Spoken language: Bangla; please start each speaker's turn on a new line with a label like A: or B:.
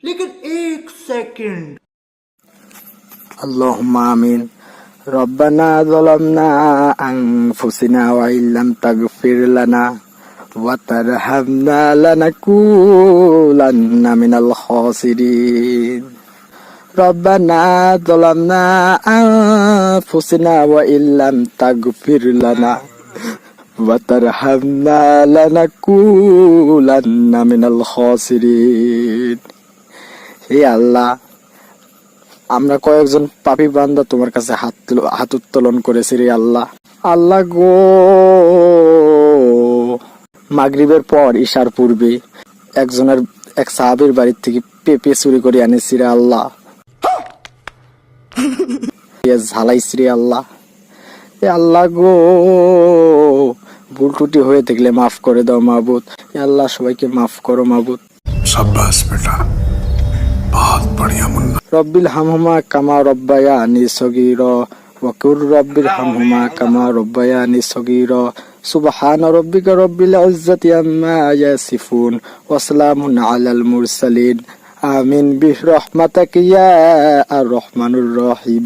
A: लेकिन एक सेकंड।
B: अल्लाहुम्मा आमीन। रब्बना ज़लमना अनफुसना व इल्लम तगफिर लना व तरहमना लनकूलन्ना मिनल खासिरीन। रब्बना ज़लमना अनफुसना व इल्लम तगफिर लना व तरहमना लनकूलन्ना मिनल खासिरीन। হে আল্লাহ, আমরা কয়েকজন পাপী বান্দা তোমার কাছে হাত উত্তোলন করেছি রে আল্লাহ। আল্লাহ গো, মাগরিবের পর ঈশার পূর্বে এক সাহাবীর বাড়ির থেকে পেঁপে চুরি করে এনেছি রে আল্লাহ। ঝালাইছি রে আল্লাহ। এ আল্লাহ গো, ভুল ত্রুটি হয়ে থাকলে মাফ করে দাও মাবুদ। এ আল্লাহ, সবাইকে মাফ করো মাবুদ।
C: शाबाश बेटा, बहुत बढ़िया मुन्ना।
B: রব্বিল হামহুমা কামা রব্বায়ানি সগীরা ওয়া কুর রব্বিল হামহুমা কামা রব্বায়ানি সগীরা। সুবহানা রাব্বিকা রব্বিল ইজ্জাতি আম্মা ইয়াসিফুন ওয়া সালামুন আলাল মুরসালিন। আমিন বিরহমাতিকা ইয়া আর রহমানুর রহিম।